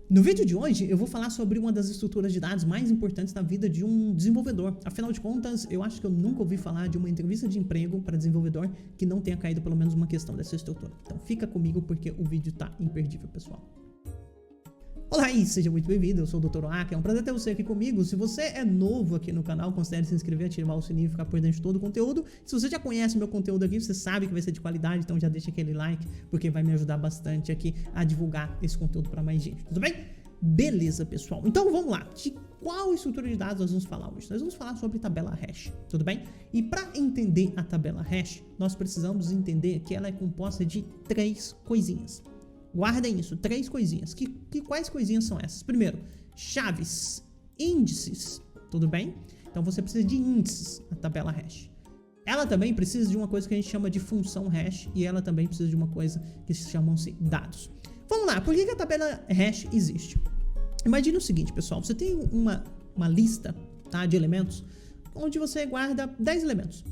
No vídeo de hoje eu vou falar sobre uma das estruturas de dados mais importantes na vida de um desenvolvedor. Afinal de contas, eu acho que eu nunca ouvi falar de uma entrevista de emprego para desenvolvedor que não tenha caído pelo menos uma questão dessa estrutura. Então fica comigo porque o vídeo tá imperdível, pessoal. Olá e seja muito bem-vindo, eu sou o Dr. Oak, é um prazer ter você aqui comigo. Se você é novo aqui no canal, considere se inscrever, ativar o sininho e ficar por dentro de todo o conteúdo. Se você já conhece o meu conteúdo aqui, você sabe que vai ser de qualidade, então já deixa aquele like, porque vai me ajudar bastante aqui a divulgar esse conteúdo para mais gente, tudo bem? Beleza, pessoal. Então vamos lá, de qual estrutura de dados nós vamos falar hoje? Nós vamos falar sobre tabela hash, tudo bem? E para entender a tabela hash, nós precisamos entender que ela é composta de três coisinhas. Guardem isso, três coisinhas. Quais coisinhas são essas? Primeiro, chaves, índices, tudo bem? Então você precisa de índices na tabela hash. Ela também precisa de uma coisa que a gente chama de função hash e ela também precisa de uma coisa que se chamam-se dados. Vamos lá, por que a tabela hash existe? Imagine o seguinte, pessoal, você tem uma lista, tá, de elementos onde você guarda 10 elementos.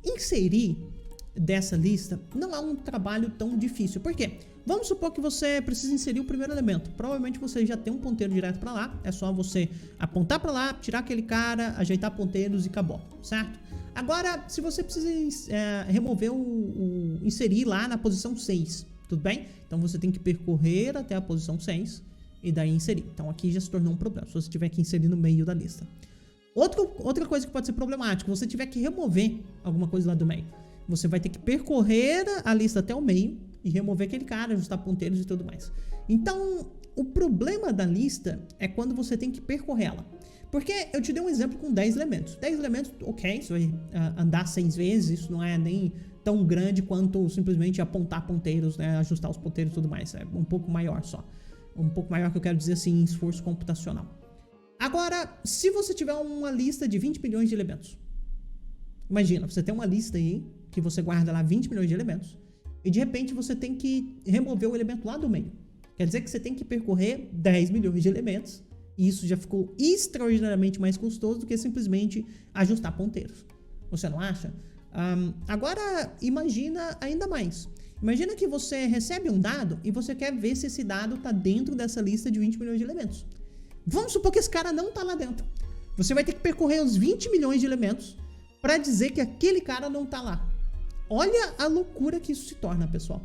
Inserir dessa lista não é um trabalho tão difícil. Por quê? Vamos supor que você precisa inserir o primeiro elemento. Provavelmente você já tem um ponteiro direto para lá. É só você apontar para lá, tirar aquele cara, ajeitar ponteiros e acabou, certo? Agora, se você precisa remover inserir lá na posição 6, tudo bem? Então você tem que percorrer até a posição 6 e daí inserir. Então aqui já se tornou um problema, se você tiver que inserir no meio da lista. Outra coisa que pode ser problemática, se você tiver que remover alguma coisa lá do meio. Você vai ter que percorrer a lista até o meio e remover aquele cara, ajustar ponteiros e tudo mais. Então, o problema da lista é quando você tem que percorrê-la. Porque eu te dei um exemplo com 10 elementos. 10 elementos, ok, você vai andar 6 vezes, isso não é nem tão grande quanto simplesmente apontar ponteiros, né, ajustar os ponteiros e tudo mais. É um pouco maior só. Um pouco maior que eu quero dizer assim, em esforço computacional. Agora, se você tiver uma lista de 20 milhões de elementos, imagina, você tem uma lista aí, que você guarda lá 20 milhões de elementos, e de repente você tem que remover o elemento lá do meio. Quer dizer que você tem que percorrer 10 milhões de elementos, e isso já ficou extraordinariamente mais custoso do que simplesmente ajustar ponteiros. Você não acha? Agora, imagina ainda mais. Imagina que você recebe um dado e você quer ver se esse dado está dentro dessa lista de 20 milhões de elementos. Vamos supor que esse cara não está lá dentro. Você vai ter que percorrer os 20 milhões de elementos para dizer que aquele cara não está lá. Olha a loucura que isso se torna, pessoal.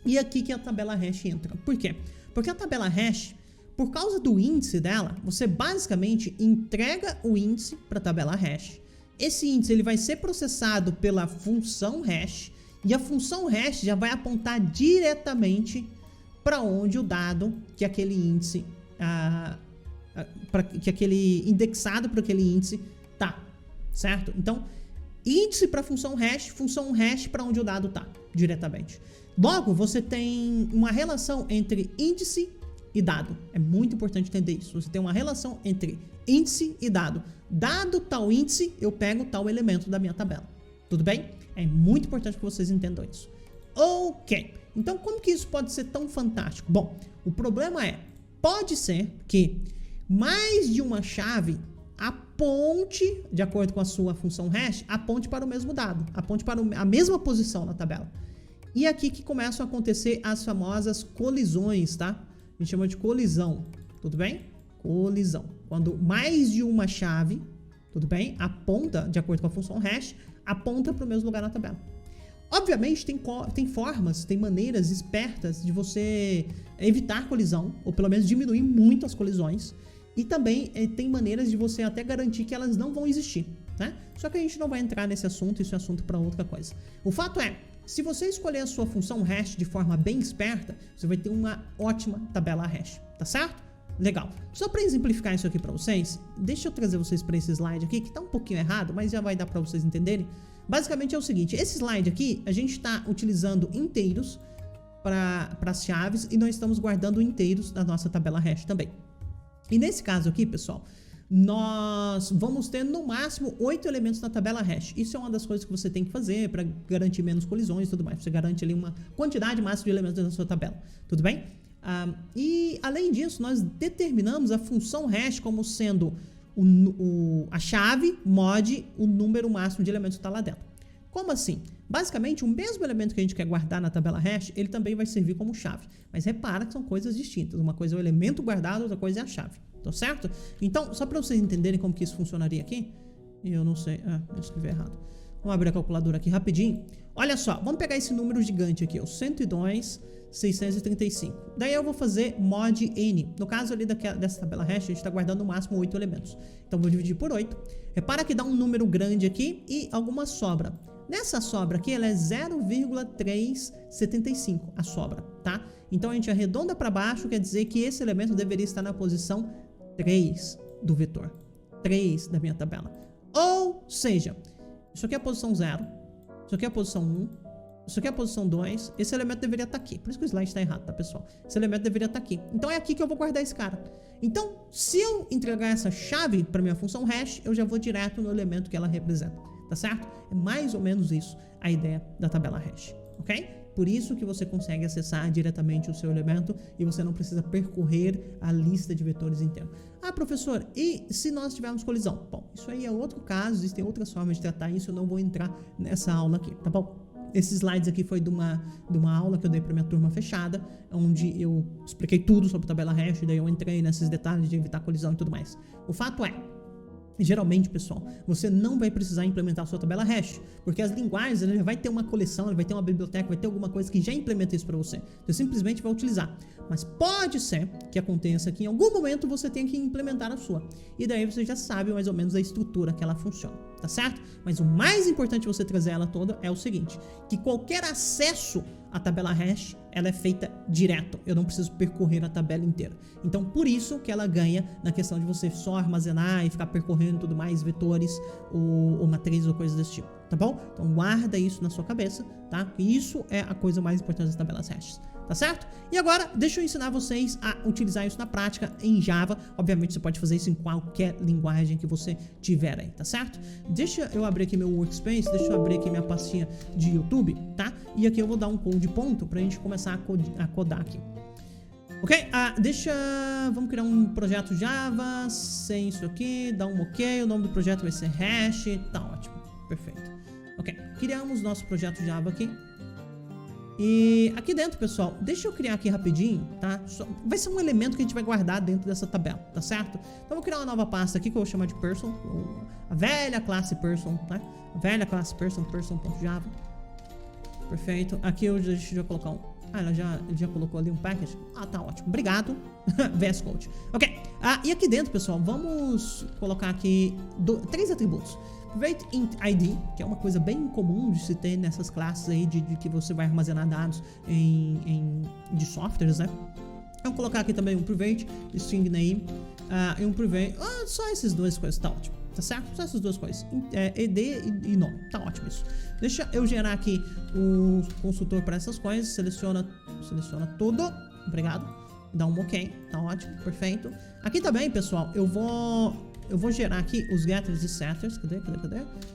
E aqui que a tabela hash entra. Por quê? Porque a tabela hash, por causa do índice dela, você basicamente entrega o índice para a tabela hash. Esse índice ele vai ser processado pela função hash e a função hash já vai apontar diretamente para onde o dado que aquele índice, que aquele indexado para aquele índice tá, certo? Então, índice para função hash para onde o dado está, diretamente. Logo, você tem uma relação entre índice e dado. É muito importante entender isso. Você tem uma relação entre índice e dado. Dado tal índice, eu pego tal elemento da minha tabela. Tudo bem? É muito importante que vocês entendam isso. Ok. Então, como que isso pode ser tão fantástico? Bom, o problema é, pode ser que mais de uma chave aponte, de acordo com a sua função hash, aponte para o mesmo dado, aponte para a mesma posição na tabela. E aqui que começam a acontecer as famosas colisões, tá? A gente chama de colisão, tudo bem? Colisão. Quando mais de uma chave, tudo bem? Aponta, de acordo com a função hash, aponta para o mesmo lugar na tabela. Obviamente tem formas, tem maneiras espertas de você evitar colisão, ou pelo menos diminuir muito as colisões. E também tem maneiras de você até garantir que elas não vão existir, né? Só que a gente não vai entrar nesse assunto, isso é assunto para outra coisa. O fato é, se você escolher a sua função hash de forma bem esperta, você vai ter uma ótima tabela hash, tá certo? Legal. Só para exemplificar isso aqui para vocês, deixa eu trazer vocês para esse slide aqui, que tá um pouquinho errado, mas já vai dar para vocês entenderem. Basicamente é o seguinte, esse slide aqui, a gente está utilizando inteiros para as chaves e nós estamos guardando inteiros na nossa tabela hash também. E nesse caso aqui, pessoal, nós vamos ter no máximo 8 elementos na tabela hash. Isso é uma das coisas que você tem que fazer para garantir menos colisões e tudo mais. Você garante ali uma quantidade máxima de elementos na sua tabela. Tudo bem? E além disso, nós determinamos a função hash como sendo a chave mod o número máximo de elementos que está lá dentro. Como assim? Basicamente, o mesmo elemento que a gente quer guardar na tabela hash, ele também vai servir como chave. Mas repara que são coisas distintas. Uma coisa é o elemento guardado, outra coisa é a chave. Tá certo? Então, só para vocês entenderem como que isso funcionaria aqui. Eu não sei. Eu escrevi errado. Vamos abrir a calculadora aqui rapidinho. Olha só, vamos pegar esse número gigante aqui, ó, 102.635. Daí eu vou fazer mod n. No caso ali dessa tabela hash, a gente está guardando no máximo 8 elementos. Então vou dividir por 8. Repara que dá um número grande aqui e alguma sobra. Nessa sobra aqui, ela é 0,375, a sobra, tá? Então a gente arredonda para baixo, quer dizer que esse elemento deveria estar na posição 3 do vetor. 3 da minha tabela. Ou seja, isso aqui é a posição 0, isso aqui é a posição 1, isso aqui é a posição 2, esse elemento deveria estar aqui. Por isso que o slide está errado, tá, pessoal? Esse elemento deveria estar aqui. Então é aqui que eu vou guardar esse cara. Então, se eu entregar essa chave para minha função hash, eu já vou direto no elemento que ela representa, tá certo? É mais ou menos isso a ideia da tabela hash, ok? Por isso que você consegue acessar diretamente o seu elemento e você não precisa percorrer a lista de vetores inteira. Ah, professor, e se nós tivermos colisão? Bom, isso aí é outro caso, existem outras formas de tratar isso, eu não vou entrar nessa aula aqui, tá bom? Esses slides aqui foi de uma aula que eu dei para minha turma fechada, onde eu expliquei tudo sobre tabela hash, daí eu entrei nesses detalhes de evitar colisão e tudo mais. O fato é, geralmente, pessoal, você não vai precisar implementar a sua tabela hash, porque as linguagens, ele vai ter uma coleção, ele vai ter uma biblioteca, vai ter alguma coisa que já implementa isso para você. Você simplesmente vai utilizar. Mas pode ser que aconteça que em algum momento você tenha que implementar a sua. E daí você já sabe mais ou menos a estrutura que ela funciona, tá certo? Mas o mais importante você trazer ela toda é o seguinte, que qualquer acesso à tabela hash, ela é feita direto. Eu não preciso percorrer a tabela inteira. Então, por isso que ela ganha na questão de você só armazenar e ficar percorrendo tudo mais, vetores ou matrizes ou coisas desse tipo, tá bom? Então, guarda isso na sua cabeça, tá? Isso é a coisa mais importante das tabelas hashes. Tá certo? E agora, deixa eu ensinar vocês a utilizar isso na prática em Java. Obviamente, você pode fazer isso em qualquer linguagem que você tiver aí, tá certo? Deixa eu abrir aqui meu workspace, deixa eu abrir aqui minha pastinha de YouTube, tá? E aqui eu vou dar um code ponto pra gente começar a codar aqui. Ok? Vamos criar um projeto Java sem isso aqui, dá um ok, o nome do projeto vai ser hash, tá ótimo, perfeito. Ok, criamos nosso projeto Java aqui. E aqui dentro, pessoal, deixa eu criar aqui rapidinho, tá? Vai ser um elemento que a gente vai guardar dentro dessa tabela, tá certo? Então, eu vou criar uma nova pasta aqui que eu vou chamar de person, a velha classe person, tá? A velha classe person.java. Perfeito. Aqui eu já colocar um... ele já colocou ali um package. Tá ótimo. Obrigado. VS Code. Ok. E aqui dentro, pessoal, vamos colocar aqui 3 atributos. Private int ID, que é uma coisa bem comum de se ter nessas classes aí de que você vai armazenar dados de softwares, né? Vamos colocar aqui também um private string name e um private... só essas duas coisas, tá ótimo, tá certo? Só essas duas coisas, ed e nome, tá ótimo isso. Deixa eu gerar aqui o consultor para essas coisas, seleciona tudo, obrigado, dá um ok, tá ótimo, perfeito. Aqui também, pessoal, eu vou gerar aqui os getters e setters. Cadê?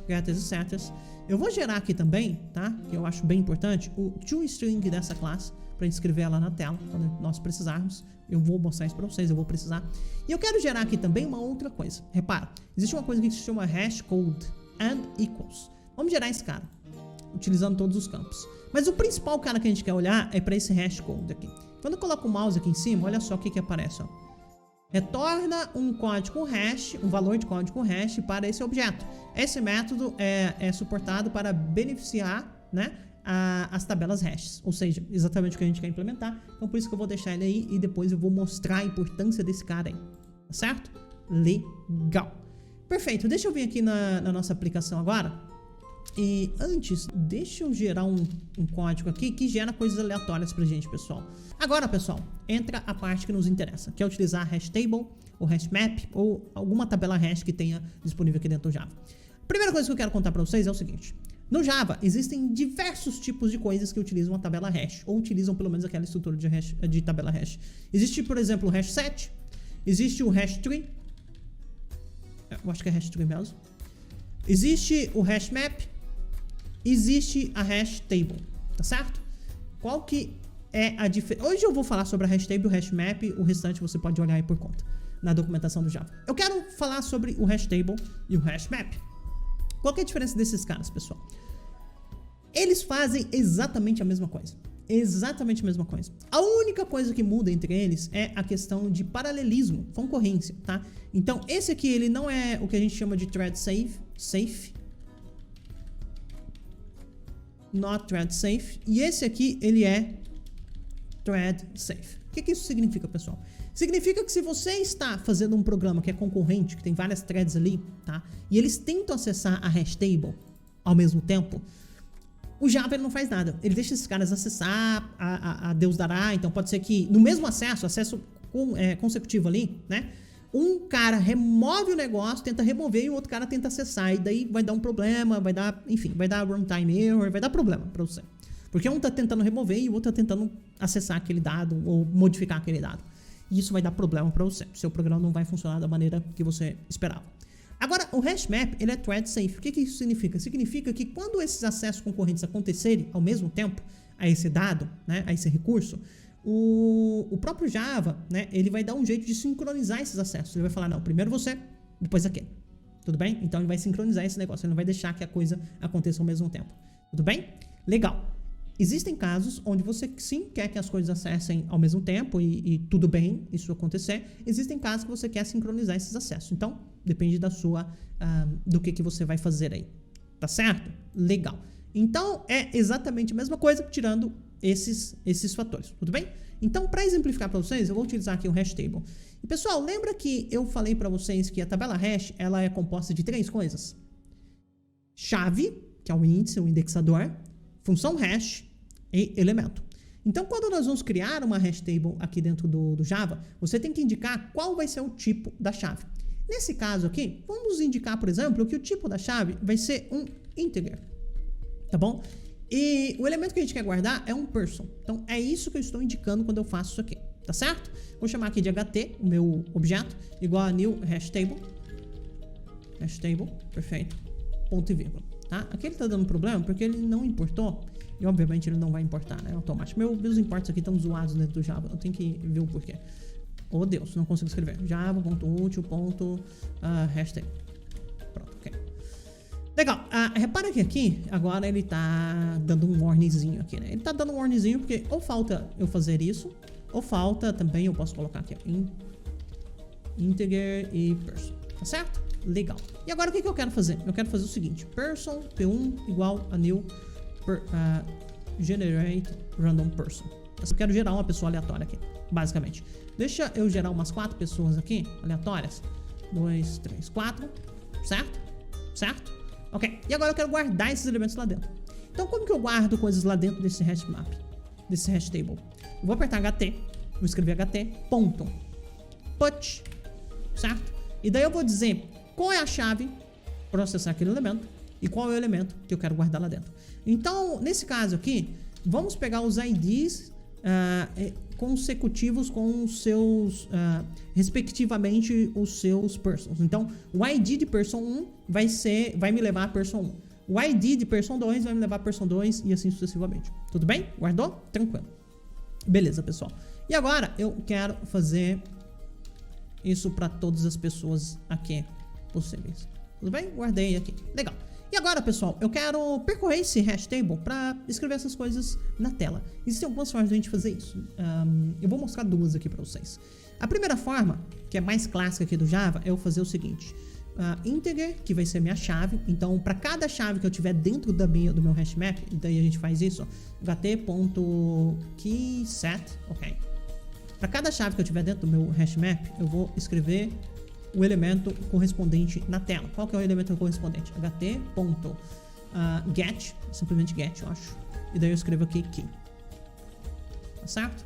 Getters e setters. Eu vou gerar aqui também, tá? Que eu acho bem importante, o toString dessa classe, pra gente escrever ela na tela, quando nós precisarmos. Eu vou mostrar isso pra vocês, eu vou precisar. E eu quero gerar aqui também uma outra coisa. Repara, existe uma coisa que se chama hashcode and equals. Vamos gerar esse cara, utilizando todos os campos. Mas o principal cara que a gente quer olhar é para esse hashcode aqui. Quando eu coloco o mouse aqui em cima, olha só o que aparece, ó. Retorna um código hash, um valor de código hash para esse objeto. Esse método é suportado para beneficiar, né, as tabelas hashes, ou seja, exatamente o que a gente quer implementar. Então por isso que eu vou deixar ele aí e depois eu vou mostrar a importância desse cara aí, tá certo? Legal. Perfeito, deixa eu vir aqui na nossa aplicação agora. E antes, deixa eu gerar um código aqui que gera coisas aleatórias pra gente, pessoal. Agora, pessoal, entra a parte que nos interessa, que é utilizar a hash table, ou hash map, ou alguma tabela hash que tenha disponível aqui dentro do Java. A primeira coisa que eu quero contar pra vocês é o seguinte. No Java, existem diversos tipos de coisas que utilizam a tabela hash, ou utilizam pelo menos aquela estrutura de tabela hash. Existe, por exemplo, o hash set, existe o hash tree, eu acho que é hash tree mesmo. Existe o hash map, existe a hash table, tá certo? Qual que é a diferença? Hoje eu vou falar sobre a hash table e o hash map, o restante você pode olhar aí por conta, na documentação do Java. Eu quero falar sobre o hash table e o hash map. Qual que é a diferença desses caras, pessoal? Eles fazem exatamente a mesma coisa. Exatamente a mesma coisa. A única coisa que muda entre eles é a questão de paralelismo, concorrência, tá? Então, esse aqui, ele não é o que a gente chama de thread safe. Not thread safe. E esse aqui, ele é thread safe. O que isso significa, pessoal? Significa que se você está fazendo um programa que é concorrente, que tem várias threads ali, tá? E eles tentam acessar a hash table ao mesmo tempo, o Java ele não faz nada. Ele deixa esses caras acessar a Deus dará. Então pode ser que no mesmo acesso consecutivo ali, né? Um cara remove o negócio, tenta remover e o outro cara tenta acessar. E daí vai dar um problema, vai dar, enfim, vai dar runtime error, vai dar problema pra você. Porque um tá tentando remover e o outro tá tentando acessar aquele dado ou modificar aquele dado. E isso vai dar problema pra você. Seu programa não vai funcionar da maneira que você esperava. Agora, o hash map, ele é thread safe. O que isso significa? Significa que quando esses acessos concorrentes acontecerem ao mesmo tempo a esse dado, né, a esse recurso, o próprio Java, né, ele vai dar um jeito de sincronizar esses acessos. Ele vai falar, não, primeiro você, depois aquele. Tudo bem? Então ele vai sincronizar esse negócio. Ele não vai deixar que a coisa aconteça ao mesmo tempo. Tudo bem? Legal. Existem casos onde você sim quer que as coisas acessem ao mesmo tempo e tudo bem isso acontecer. Existem casos que você quer sincronizar esses acessos. Então, depende da sua, do que você vai fazer aí. Tá certo? Legal. Então, é exatamente a mesma coisa, tirando esses fatores. Tudo bem? Então, para exemplificar para vocês, eu vou utilizar aqui o hash table. E, pessoal, lembra que eu falei para vocês que a tabela hash, ela é composta de 3 coisas? Chave, que é o índice, o indexador, função hash e elemento. Então, quando nós vamos criar uma hash table aqui dentro do Java, você tem que indicar qual vai ser o tipo da chave. Nesse caso aqui, vamos indicar, por exemplo, que o tipo da chave vai ser um integer, tá bom? E o elemento que a gente quer guardar é um person. Então, é isso que eu estou indicando quando eu faço isso aqui, tá certo? Vou chamar aqui de ht, o meu objeto, igual a new hash table. Hash table, perfeito. Ponto e vírgula. Tá? Aqui ele tá dando problema porque ele não importou. E obviamente ele não vai importar, né? Automático. Meus imports aqui estão zoados dentro do Java. Eu tenho que ver o porquê. Oh Deus, não consigo escrever. Java.util.hashtag. Pronto, ok. Legal. Repara que aqui, agora ele tá dando um warningzinho aqui, né? Ele tá dando um warningzinho porque ou falta eu fazer isso, ou falta também, eu posso colocar aqui, integer e person. Tá certo? Legal. E agora o que eu quero fazer? Eu quero fazer o seguinte: person p1 igual a new generate random person. Eu quero gerar uma pessoa aleatória aqui, basicamente. Deixa eu gerar umas 4 pessoas aqui, aleatórias. 2, 3, 4. Certo? Certo? Ok. E agora eu quero guardar esses elementos lá dentro. Então, como que eu guardo coisas lá dentro desse hash map? Desse hash table? Eu vou apertar HT. Vou escrever HT. Ponto. Put. Certo? E daí eu vou dizer qual é a chave para acessar aquele elemento e qual é o elemento que eu quero guardar lá dentro. Então, nesse caso aqui, vamos pegar os IDs consecutivos com os seus, respectivamente, os seus persons. Então, o ID de person 1 vai me levar a person 1. O ID de person 2 vai me levar a person 2 e assim sucessivamente. Tudo bem? Guardou? Tranquilo. Beleza, pessoal. E agora eu quero fazer isso para todas as pessoas aqui possíveis. Tudo bem? Guardei aqui. Legal. E agora, pessoal, eu quero percorrer esse hash table para escrever essas coisas na tela. Existem algumas formas de a gente fazer isso. Eu vou mostrar 2 aqui para vocês. A primeira forma, que é mais clássica aqui do Java, é eu fazer o seguinte. Integer, que vai ser minha chave. Então, para cada chave que eu tiver dentro do meu hash map, daí a gente faz isso. ht.keyset, ok. Para cada chave que eu tiver dentro do meu hash map, eu vou escrever o elemento correspondente na tela. Qual que é o elemento correspondente? ht.get, simplesmente get, eu acho. E daí eu escrevo aqui key. Tá certo?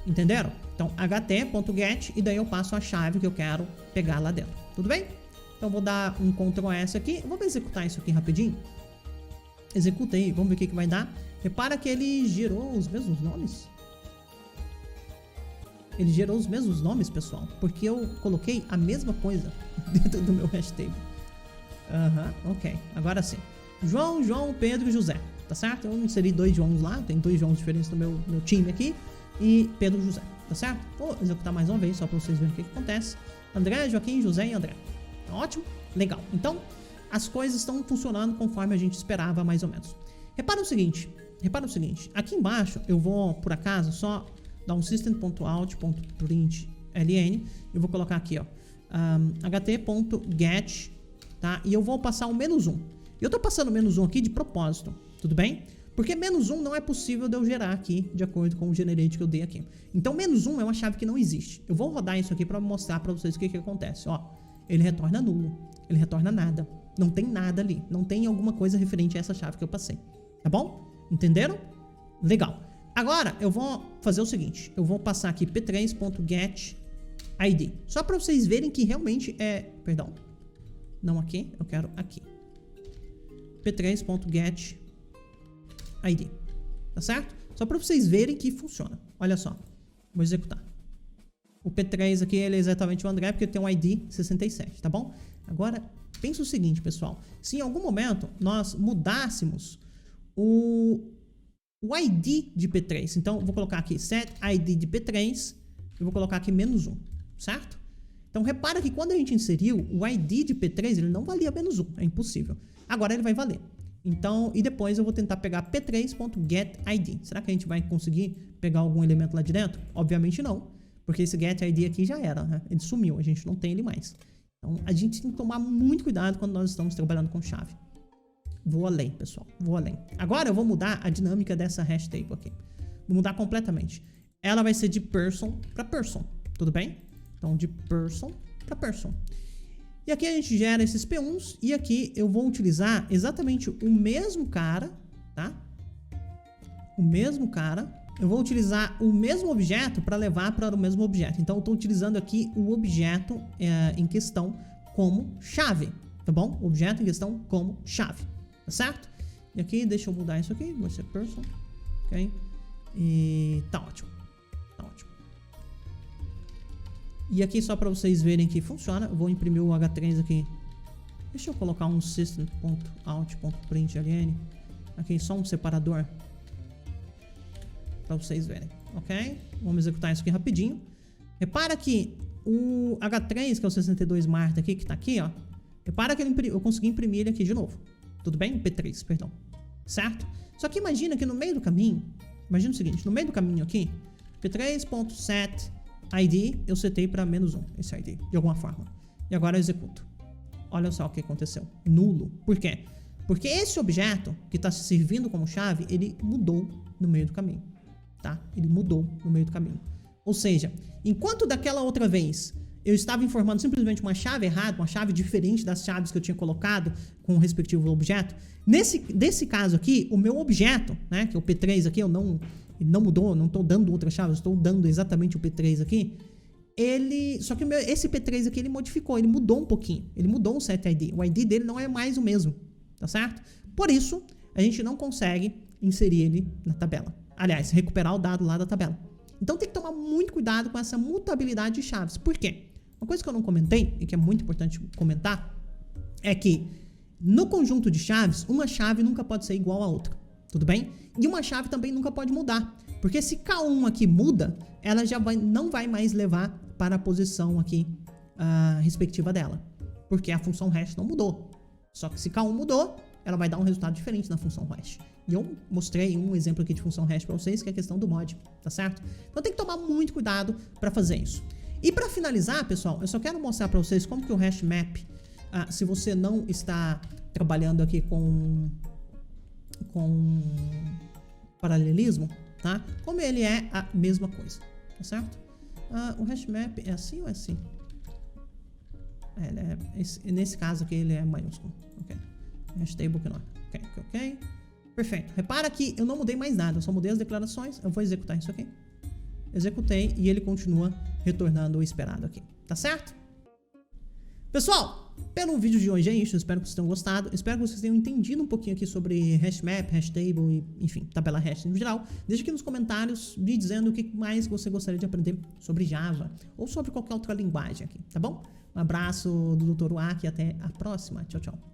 Entenderam? Então, ht.get e daí eu passo a chave que eu quero pegar lá dentro. Tudo bem? Então, vou dar um Ctrl S aqui. Vamos executar isso aqui rapidinho. Executei. Vamos ver o que vai dar. Repara que ele gerou os mesmos nomes. Ele gerou os mesmos nomes, pessoal, porque eu coloquei a mesma coisa dentro do meu hash table. Ok. Agora sim. João, Pedro e José. Tá certo? Eu inseri 2 Joãos lá. Tem 2 Joãos diferentes no meu time aqui. E Pedro e José. Tá certo? Vou executar mais uma vez, só para vocês verem o que acontece. André, Joaquim, José e André. Tá ótimo? Legal. Então, as coisas estão funcionando conforme a gente esperava, mais ou menos. Repara o seguinte, aqui embaixo eu vou, por acaso, só dar um system.out.println, eu vou colocar aqui, ó, ht.get, tá? E eu vou passar o -1. Eu tô passando o -1 aqui de propósito, tudo bem? Porque -1 não é possível de eu gerar aqui, de acordo com o generate que eu dei aqui. Então, -1 é uma chave que não existe. Eu vou rodar isso aqui para mostrar para vocês o que acontece. Ó, ele retorna nulo, ele retorna nada. Não tem nada ali, não tem alguma coisa referente a essa chave que eu passei. Tá bom? Entenderam? Legal. Agora, eu vou fazer o seguinte. Eu vou passar aqui p3.getID. Só para vocês verem que realmente é... Perdão. Não aqui, eu quero aqui. p3.getID. Tá certo? Só para vocês verem que funciona. Olha só. Vou executar. O P3 aqui, ele é exatamente o André, porque tem um ID 67, tá bom? Agora, pensa o seguinte, pessoal. Se em algum momento nós mudássemos o ID de P3, então eu vou colocar aqui set ID de P3, eu vou colocar aqui -1, certo? Então repara que quando a gente inseriu o ID de P3, ele não valia -1, é impossível. Agora ele vai valer. Então, e depois eu vou tentar pegar p3.getID. Será que a gente vai conseguir pegar algum elemento lá de dentro? Obviamente não, porque esse getID aqui já era, né? Ele sumiu, a gente não tem ele mais. Então, a gente tem que tomar muito cuidado quando nós estamos trabalhando com chave. Vou além, pessoal, vou além. Agora eu vou mudar a dinâmica dessa hash table aqui. Vou mudar completamente. Ela vai ser de person para person, tudo bem? Então, de person para person. E aqui a gente gera esses P1s e aqui eu vou utilizar exatamente o mesmo cara, tá? O mesmo cara. Eu vou utilizar o mesmo objeto para levar para o mesmo objeto. Então eu estou utilizando aqui o objeto em questão como chave, tá bom? O objeto em questão como chave, tá certo? E aqui, deixa eu mudar isso aqui, vai ser person, ok? E tá ótimo, tá ótimo. E aqui só para vocês verem que funciona, eu vou imprimir o H3 aqui. Deixa eu colocar um system.out.println. Aqui só um separador para vocês verem, ok? Vamos executar isso aqui rapidinho. Repara que o H3, que é o 62 Marta aqui, que tá aqui, ó. Repara que eu consegui imprimir ele aqui de novo. Tudo bem? P3, perdão. Certo? Só que imagina que no meio do caminho, imagina o seguinte, no meio do caminho aqui, p3.set ID, eu setei para -1, esse ID, de alguma forma. E agora eu executo. Olha só o que aconteceu. Nulo. Por quê? Porque esse objeto que está servindo como chave, ele mudou no meio do caminho. Tá? Ele mudou no meio do caminho. Ou seja, enquanto daquela outra vez eu estava informando simplesmente uma chave errada, uma chave diferente das chaves que eu tinha colocado com o respectivo objeto, nesse caso aqui, o meu objeto, né, que é o P3 aqui, ele não mudou, não estou dando outra chave, eu estou dando exatamente o P3 aqui. Só que esse P3 aqui ele modificou, ele mudou um pouquinho, ele mudou o set ID. O ID dele não é mais o mesmo, tá certo? Por isso, a gente não consegue inserir ele na tabela. Aliás, recuperar o dado lá da tabela. Então tem que tomar muito cuidado com essa mutabilidade de chaves. Por quê? Uma coisa que eu não comentei, e que é muito importante comentar, é que no conjunto de chaves, uma chave nunca pode ser igual a outra. Tudo bem? E uma chave também nunca pode mudar. Porque se K1 aqui muda, ela já não vai mais levar para a posição aqui respectiva dela. Porque a função hash não mudou. Só que se K1 mudou, ela vai dar um resultado diferente na função hash. E eu mostrei um exemplo aqui de função hash para vocês, que é a questão do mod, tá certo? Então tem que tomar muito cuidado para fazer isso. E para finalizar, pessoal, eu só quero mostrar para vocês como que o hash map, se você não está trabalhando aqui com paralelismo, tá? Como ele é a mesma coisa, tá certo? O hash map é assim ou é assim? Nesse caso aqui ele é maiúsculo, ok? Hash table que não é, ok. Perfeito. Repara que eu não mudei mais nada, eu só mudei as declarações. Eu vou executar isso aqui. Executei e ele continua retornando o esperado aqui, tá certo? Pessoal, pelo vídeo de hoje é isso. Eu espero que vocês tenham gostado. Espero que vocês tenham entendido um pouquinho aqui sobre hashmap, hashtable e, enfim, tabela hash no geral. Deixa aqui nos comentários me dizendo o que mais você gostaria de aprender sobre Java ou sobre qualquer outra linguagem aqui, tá bom? Um abraço do Dr. Uak e até a próxima. Tchau, tchau.